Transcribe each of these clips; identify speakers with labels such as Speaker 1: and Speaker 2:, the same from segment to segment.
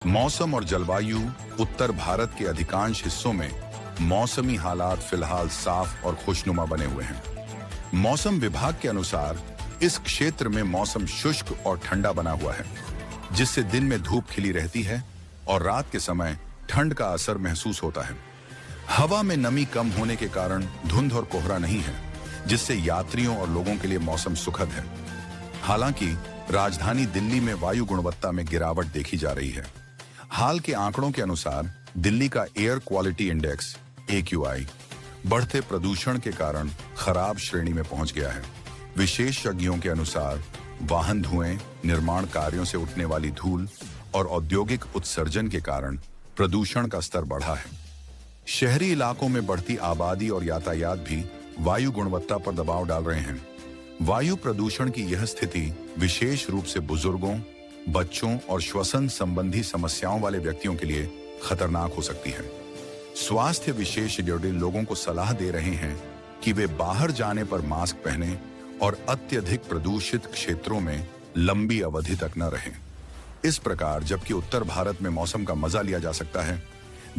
Speaker 1: मौसम और जलवायु। उत्तर भारत के अधिकांश हिस्सों में मौसमी हालात फिलहाल साफ और खुशनुमा बने हुए हैं। मौसम विभाग के अनुसार इस क्षेत्र में मौसम शुष्क और ठंडा बना हुआ है, जिससे दिन में धूप खिली रहती है और रात के समय ठंड का असर महसूस होता है। हवा में नमी कम होने के कारण धुंध और कोहरा नहीं है, जिससे यात्रियों और लोगों के लिए मौसम सुखद है। हालांकि राजधानी दिल्ली में वायु गुणवत्ता में गिरावट देखी जा रही है। हाल के आंकड़ों के अनुसार दिल्ली का एयर क्वालिटी इंडेक्स AQI बढ़ते प्रदूषण के कारण खराब श्रेणी में पहुंच गया है। विशेषज्ञों के अनुसार वाहन धुएं, निर्माण कार्यों से उठने वाली धूल और औद्योगिक उत्सर्जन के कारण प्रदूषण का स्तर बढ़ा है। शहरी इलाकों में बढ़ती आबादी और यातायात भी वायु गुणवत्ता पर दबाव डाल रहे हैं। वायु प्रदूषण की यह स्थिति विशेष रूप से बुजुर्गों, बच्चों और श्वसन संबंधी समस्याओं वाले व्यक्तियों के लिए खतरनाक हो सकती है। स्वास्थ्य विशेषज्ञ लोगों को सलाह दे रहे हैं कि वे बाहर जाने पर मास्क पहनें और अत्यधिक प्रदूषित क्षेत्रों में लंबी अवधि तक न रहें। इस प्रकार जबकि उत्तर भारत में मौसम का मजा लिया जा सकता है,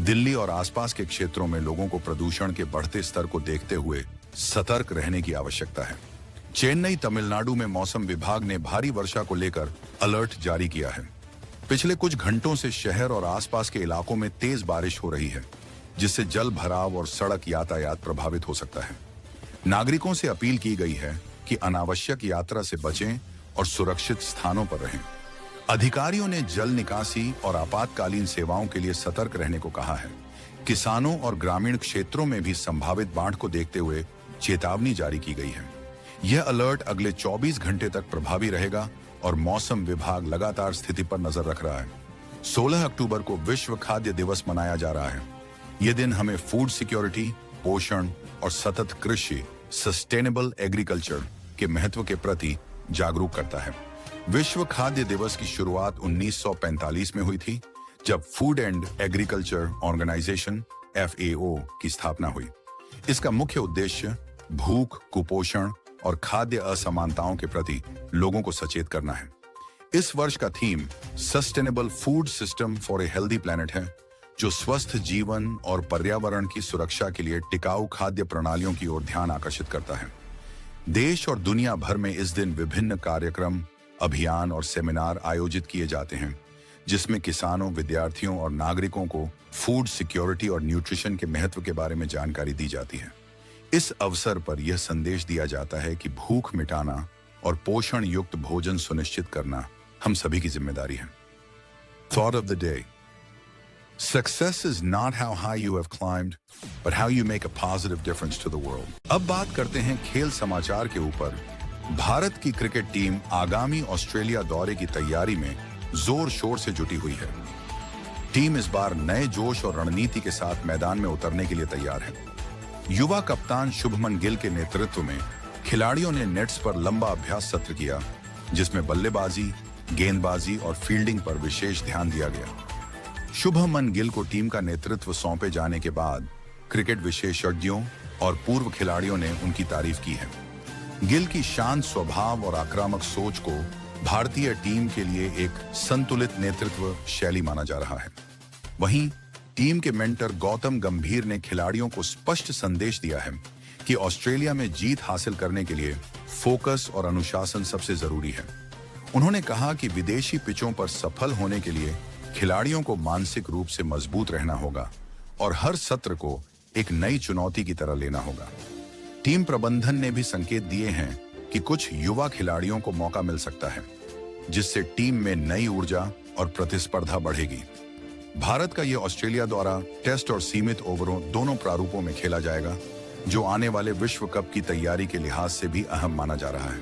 Speaker 1: दिल्ली और आसपास के क्षेत्रों में लोगों को प्रदूषण के बढ़ते स्तर को देखते हुए सतर्क रहने की आवश्यकता है। चेन्नई, तमिलनाडु में मौसम विभाग ने भारी वर्षा को लेकर अलर्ट जारी किया है। पिछले कुछ घंटों से शहर और आसपास के इलाकों में तेज बारिश हो रही है, जिससे जल भराव और सड़क यातायात प्रभावित हो सकता है। नागरिकों से अपील की गई है कि अनावश्यक यात्रा से बचें और सुरक्षित स्थानों पर रहें। अधिकारियों ने जल निकासी और आपातकालीन सेवाओं के लिए सतर्क रहने को कहा है। किसानों और ग्रामीण क्षेत्रों में भी संभावित बाढ़ को देखते हुए चेतावनी जारी की गई है। यह अलर्ट अगले 24 घंटे तक प्रभावी रहेगा और मौसम विभाग लगातार स्थिति पर नजर रख रहा है। 16 अक्टूबर को विश्व खाद्य दिवस मनाया जा रहा है। यह दिन हमें फूड सिक्योरिटी, पोषण और सतत कृषि सस्टेनेबल एग्रीकल्चर के महत्व के प्रति जागरूक करता है। विश्व खाद्य दिवस की शुरुआत 1945 में हुई थी, जब food and agriculture organisation FAO की स्थापना हुई। इसका मुख्य उद्देश्य भूख, कुपोषण और खाद्य असमानताओं के प्रति लोगों को सचेत करना है। इस वर्ष का theme sustainable food system for a healthy planet है, जो स्वस्थ जीवन और पर्यावरण की सुरक्षा के लिए टिकाऊ खाद्य प्रणालियों की ओर ध्यान आकर्षित करता है। देश और दुनिया भर में इस दिन विभिन्न कार्यक्रम, अभियान और सेमिनार आयोजित किए जाते हैं, जिसमें किसानों, विद्यार्थियों और नागरिकों को फूड सिक्योरिटी और न्यूट्रिशन के महत्व के बारे में जानकारी दी जाती है। इस अवसर पर यह संदेश दिया जाता है कि भूख मिटाना और पोषण युक्त भोजन सुनिश्चित करना हम सभी की जिम्मेदारी है। Thought of the day: Success is not how high you have climbed, but how you make a positive difference to the world. अब बात करते हैं खेल समाचार के ऊपर। भारत की क्रिकेट टीम आगामी ऑस्ट्रेलिया दौरे की तैयारी में जोर शोर से जुटी हुई है। टीम इस बार नए जोश और रणनीति के साथ मैदान में उतरने के लिए तैयार है। युवा कप्तान शुभमन गिल के नेतृत्व में खिलाड़ियों ने नेट्स पर लंबा अभ्यास सत्र किया, जिसमें बल्लेबाजी, गेंदबाजी और फील्डिंग पर विशेष ध्यान दिया गया। शुभमन गिल को टीम का नेतृत्व सौंपे जाने के बाद क्रिकेट विशेषज्ञों और पूर्व खिलाड़ियों ने उनकी तारीफ की है। गिल की शांत स्वभाव और आक्रामक सोच को भारतीय टीम के लिए एक संतुलित नेतृत्व शैली माना जा रहा है। वहीं टीम के मेंटर गौतम गंभीर ने खिलाड़ियों को स्पष्ट संदेश दिया है कि ऑस्ट्रेलिया में जीत हासिल करने के लिए फोकस और अनुशासन सबसे जरूरी है। उन्होंने कहा कि विदेशी पिचों पर सफल होने के लिए खिलाड़ियों को मानसिक रूप से मजबूत रहना होगा और हर सत्र को एक नई चुनौती की तरह लेना होगा। टीम प्रबंधन ने भी संकेत दिए हैं कि कुछ युवा खिलाड़ियों को मौका मिल सकता है, जिससे टीम में नई ऊर्जा और प्रतिस्पर्धा बढ़ेगी। भारत का यह ऑस्ट्रेलिया दौरा टेस्ट और सीमित ओवरों दोनों प्रारूपों में खेला जाएगा, जो आने वाले विश्व कप की तैयारी के लिहाज से भी अहम माना जा रहा है।